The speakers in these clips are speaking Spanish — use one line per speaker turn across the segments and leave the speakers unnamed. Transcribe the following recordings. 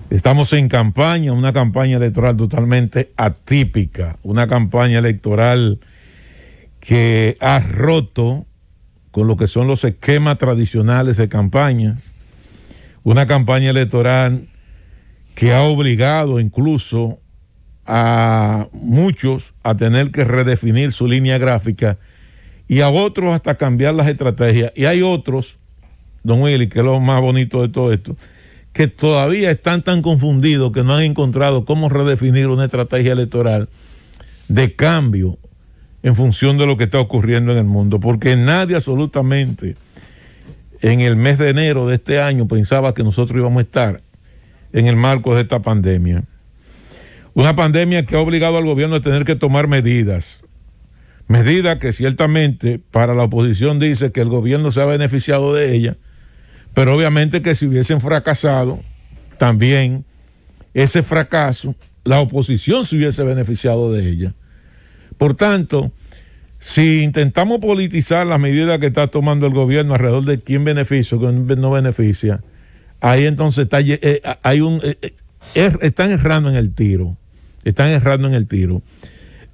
Estamos en campaña, una campaña electoral totalmente atípica, una campaña electoral que ha roto con lo que son los esquemas tradicionales de campaña, una campaña electoral que ha obligado incluso a muchos a tener que redefinir su línea gráfica y a otros hasta cambiar las estrategias. Y hay otros, don Willy, que es lo más bonito de todo esto, que todavía están tan confundidos que no han encontrado cómo redefinir una estrategia electoral de cambio en función de lo que está ocurriendo en el mundo, porque nadie absolutamente en el mes de enero de este año pensaba que nosotros íbamos a estar en el marco de esta pandemia. Una pandemia que ha obligado al gobierno a tener que tomar medidas que ciertamente para la oposición dice que el gobierno se ha beneficiado de ella, pero obviamente que si hubiesen fracasado, también ese fracaso, la oposición se hubiese beneficiado de ella. Por tanto, si intentamos politizar las medidas que está tomando el gobierno alrededor de quién beneficia o quién no beneficia, ahí entonces están errando en el tiro. Están errando en el tiro.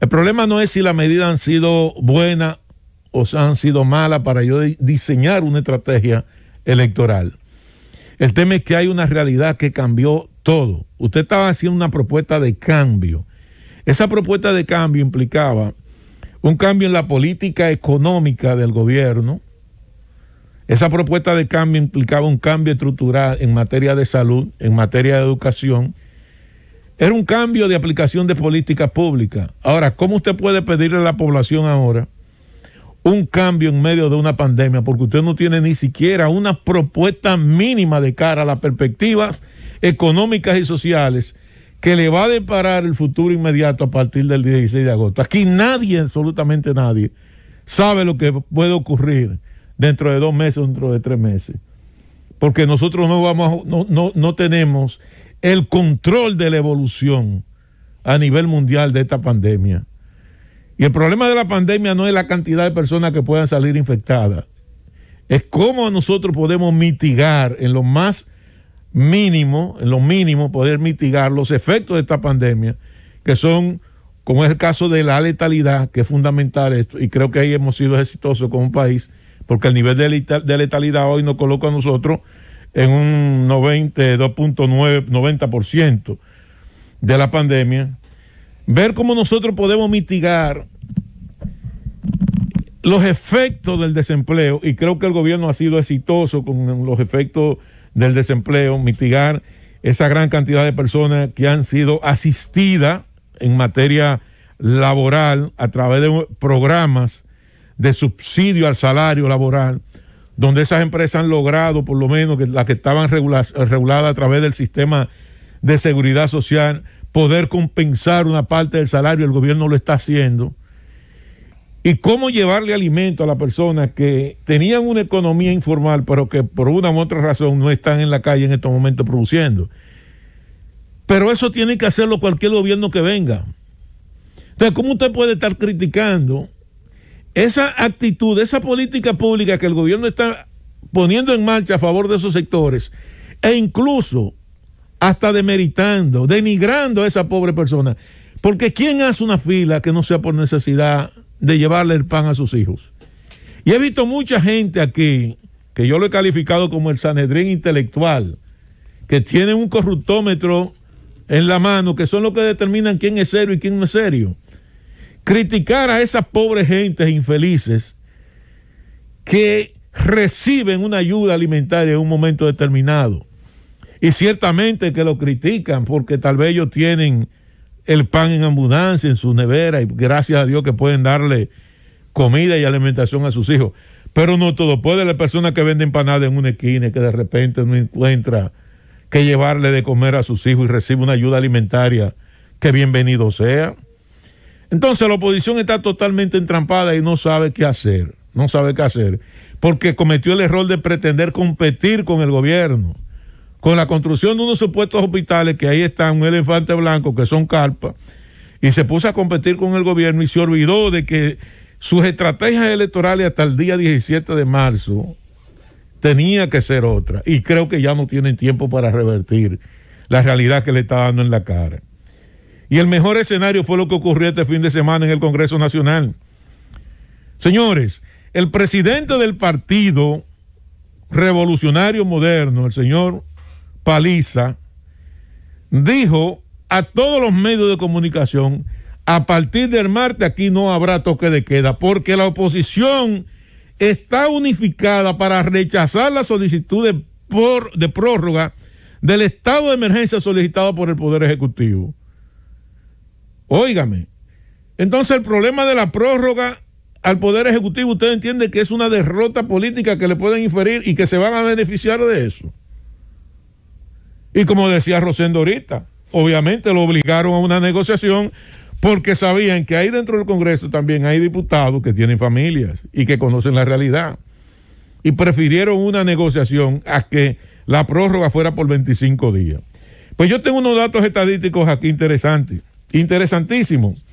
El problema no es si las medidas han sido buenas o han sido malas para yo diseñar una estrategia electoral. El tema es que hay una realidad que cambió todo. Usted estaba haciendo una propuesta de cambio. Esa propuesta de cambio implicaba un cambio en la política económica del gobierno. Esa propuesta de cambio implicaba un cambio estructural en materia de salud, en materia de educación. Era un cambio de aplicación de políticas públicas. Ahora, ¿cómo usted puede pedirle a la población ahora un cambio en medio de una pandemia? Porque usted no tiene ni siquiera una propuesta mínima de cara a las perspectivas económicas y sociales que le va a deparar el futuro inmediato a partir del 16 de agosto. Aquí nadie, absolutamente nadie, sabe lo que puede ocurrir dentro de 2 meses, dentro de 3 meses. Porque nosotros no tenemos el control de la evolución a nivel mundial de esta pandemia. Y el problema de la pandemia no es la cantidad de personas que puedan salir infectadas, es cómo nosotros podemos mitigar en lo más mínimo, poder mitigar los efectos de esta pandemia, que son, como es el caso de la letalidad, que es fundamental esto, y creo que ahí hemos sido exitosos como país, porque el nivel de letalidad hoy nos coloca a nosotros en un 90% de la pandemia. Ver cómo nosotros podemos mitigar los efectos del desempleo, y creo que el gobierno ha sido exitoso con los efectos del desempleo, mitigar esa gran cantidad de personas que han sido asistidas en materia laboral a través de programas de subsidio al salario laboral, donde esas empresas han logrado, por lo menos que las que estaban reguladas a través del sistema de seguridad social, poder compensar una parte del salario. El gobierno lo está haciendo. Y cómo llevarle alimento a las personas que tenían una economía informal, pero que por una u otra razón no están en la calle en estos momentos produciendo. Pero eso tiene que hacerlo cualquier gobierno que venga. Entonces, ¿cómo usted puede estar criticando esa actitud, esa política pública que el gobierno está poniendo en marcha a favor de esos sectores, e incluso hasta demeritando, denigrando a esa pobre persona? Porque ¿quién hace una fila que no sea por necesidad de llevarle el pan a sus hijos? Y he visto mucha gente aquí, que yo lo he calificado como el Sanedrín intelectual, que tienen un corruptómetro en la mano, que son los que determinan quién es serio y quién no es serio. Criticar a esas pobres gentes infelices que reciben una ayuda alimentaria en un momento determinado. Y ciertamente que lo critican porque tal vez ellos tienen el pan en abundancia en su nevera y gracias a Dios que pueden darle comida y alimentación a sus hijos. Pero no todo puede. La persona que vende empanadas en una esquina y que de repente no encuentra que llevarle de comer a sus hijos y recibe una ayuda alimentaria, que bienvenido sea. Entonces la oposición está totalmente entrampada y no sabe qué hacer. No sabe qué hacer porque cometió el error de pretender competir con el gobierno, con la construcción de unos supuestos hospitales que ahí están, un elefante blanco que son carpas, y se puso a competir con el gobierno y se olvidó de que sus estrategias electorales hasta el día 17 de marzo tenía que ser otra, y creo que ya no tienen tiempo para revertir la realidad que le está dando en la cara. Y el mejor escenario fue lo que ocurrió este fin de semana en el Congreso Nacional. Señores, el presidente del Partido Revolucionario Moderno, el señor Paliza, dijo a todos los medios de comunicación: a partir del martes aquí no habrá toque de queda, porque la oposición está unificada para rechazar la solicitud de prórroga del estado de emergencia solicitado por el Poder Ejecutivo. Óigame, entonces el problema de la prórroga al Poder Ejecutivo, usted entiende que es una derrota política que le pueden inferir y que se van a beneficiar de eso. Y como decía Rosendo ahorita, obviamente lo obligaron a una negociación porque sabían que ahí dentro del Congreso también hay diputados que tienen familias y que conocen la realidad. Y prefirieron una negociación a que la prórroga fuera por 25 días. Pues yo tengo unos datos estadísticos aquí interesantísimos.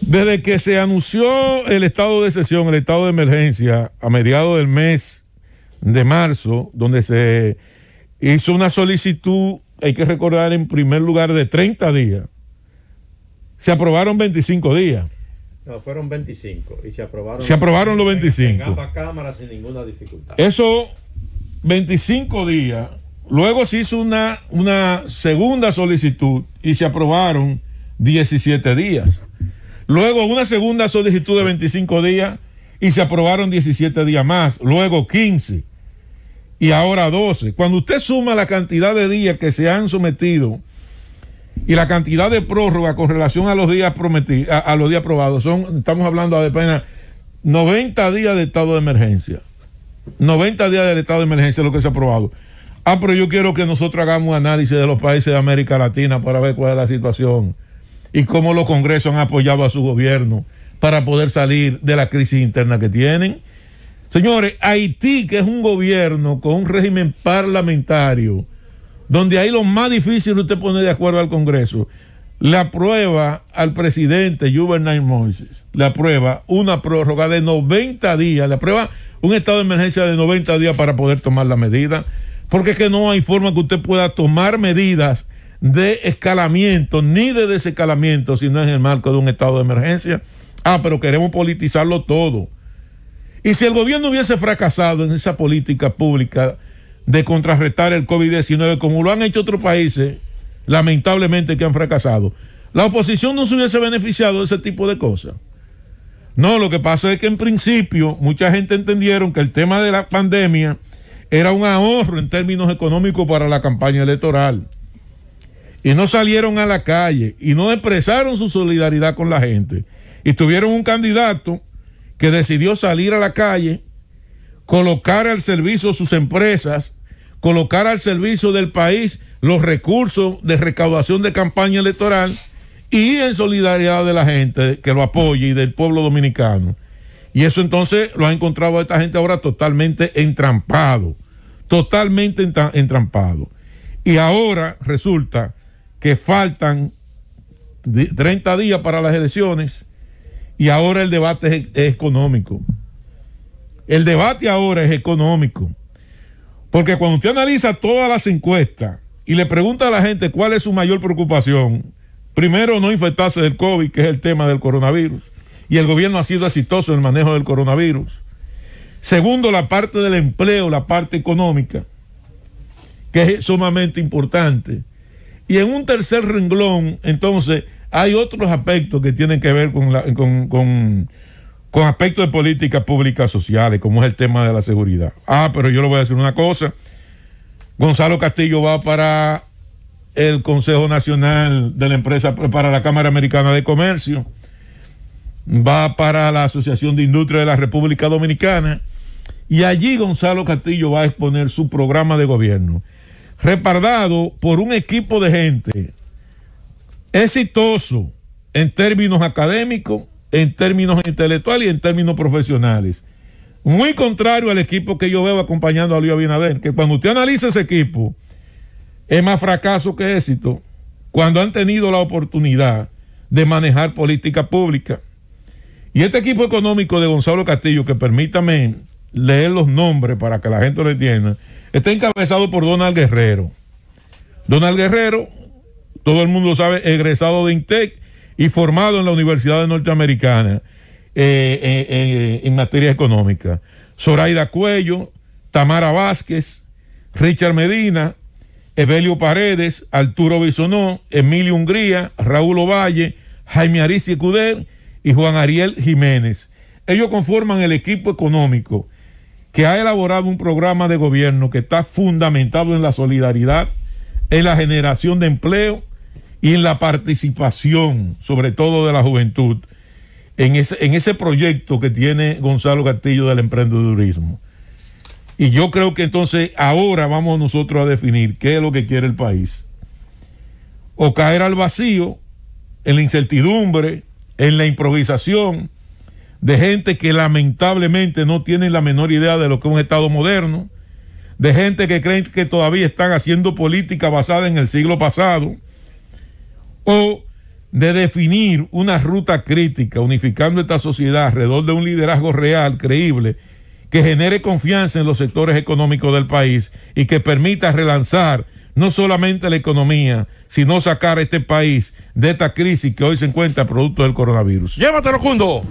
Desde que se anunció el estado de excepción, el estado de emergencia, a mediados del mes de marzo, donde se hizo una solicitud, hay que recordar, en primer lugar, de 30 días. Se aprobaron 25 días.
No, fueron 25 y se aprobaron.
Se aprobaron los 25.
En ambas cámaras sin ninguna dificultad.
Eso, 25 días. Luego se hizo una segunda solicitud y se aprobaron 17 días. Luego una segunda solicitud de 25 días y se aprobaron 17 días más. Luego 15 y ahora 12. Cuando usted suma la cantidad de días que se han sometido y la cantidad de prórroga con relación a los días prometidos, a los días aprobados, estamos hablando de apenas 90 días de estado de emergencia. 90 días del estado de emergencia es lo que se ha aprobado. Pero yo quiero que nosotros hagamos un análisis de los países de América Latina para ver cuál es la situación y cómo los congresos han apoyado a su gobierno para poder salir de la crisis interna que tienen. Señores, Haití, que es un gobierno con un régimen parlamentario, donde ahí lo más difícil usted poner de acuerdo al Congreso, le aprueba al presidente Juvenal Moïse, le aprueba una prórroga de 90 días, le aprueba un estado de emergencia de 90 días para poder tomar la medida, porque es que no hay forma que usted pueda tomar medidas de escalamiento ni de desescalamiento si no es en el marco de un estado de emergencia. Pero queremos politizarlo todo. Y si el gobierno hubiese fracasado en esa política pública de contrarrestar el COVID-19, como lo han hecho otros países, lamentablemente, que han fracasado, la oposición no se hubiese beneficiado de ese tipo de cosas. No, lo que pasa es que en principio mucha gente entendieron que el tema de la pandemia era un ahorro en términos económicos para la campaña electoral. Y no salieron a la calle y no expresaron su solidaridad con la gente. Y tuvieron un candidato que decidió salir a la calle, colocar al servicio sus empresas, colocar al servicio del país los recursos de recaudación de campaña electoral y en solidaridad de la gente que lo apoye y del pueblo dominicano. Y eso entonces lo ha encontrado a esta gente ahora totalmente entrampado, Y ahora resulta que faltan 30 días para las elecciones y ahora el debate es económico. El debate ahora es económico. Porque cuando usted analiza todas las encuestas y le pregunta a la gente cuál es su mayor preocupación, primero, no infectarse del COVID, que es el tema del coronavirus. Y el gobierno ha sido exitoso en el manejo del coronavirus. Segundo, la parte del empleo, la parte económica, que es sumamente importante. Y en un tercer renglón, entonces, hay otros aspectos que tienen que ver con aspectos de políticas públicas sociales, como es el tema de la seguridad. Pero yo le voy a decir una cosa. Gonzalo Castillo va para el Consejo Nacional de la Empresa, para la Cámara Americana de Comercio, va para la Asociación de Industria de la República Dominicana, y allí Gonzalo Castillo va a exponer su programa de gobierno, respaldado por un equipo de gente exitoso en términos académicos, en términos intelectuales y en términos profesionales. Muy contrario al equipo que yo veo acompañando a Luis Abinader, que cuando usted analiza ese equipo, es más fracaso que éxito cuando han tenido la oportunidad de manejar política pública. Y este equipo económico de Gonzalo Castillo, que permítame leer los nombres para que la gente lo entienda, está encabezado por Donald Guerrero. Donald Guerrero, todo el mundo sabe, egresado de INTEC y formado en la Universidad Norteamericana en materia económica. Zoraida Cuello, Tamara Vázquez, Richard Medina, Evelio Paredes, Arturo Bisonó, Emilio Hungría, Raúl Ovalle, Jaime Aristi Cuder y Juan Ariel Jiménez. Ellos conforman el equipo económico que ha elaborado un programa de gobierno que está fundamentado en la solidaridad, en la generación de empleo y en la participación, sobre todo de la juventud, en ese proyecto que tiene Gonzalo Castillo del emprendedurismo. Y yo creo que entonces ahora vamos nosotros a definir qué es lo que quiere el país. O caer al vacío, en la incertidumbre, en la improvisación de gente que lamentablemente no tiene la menor idea de lo que es un Estado moderno, de gente que creen que todavía están haciendo política basada en el siglo pasado, o de definir una ruta crítica, unificando esta sociedad alrededor de un liderazgo real, creíble, que genere confianza en los sectores económicos del país y que permita relanzar no solamente la economía, sino sacar a este país de esta crisis que hoy se encuentra producto del coronavirus.
Llévatelo, Cundo.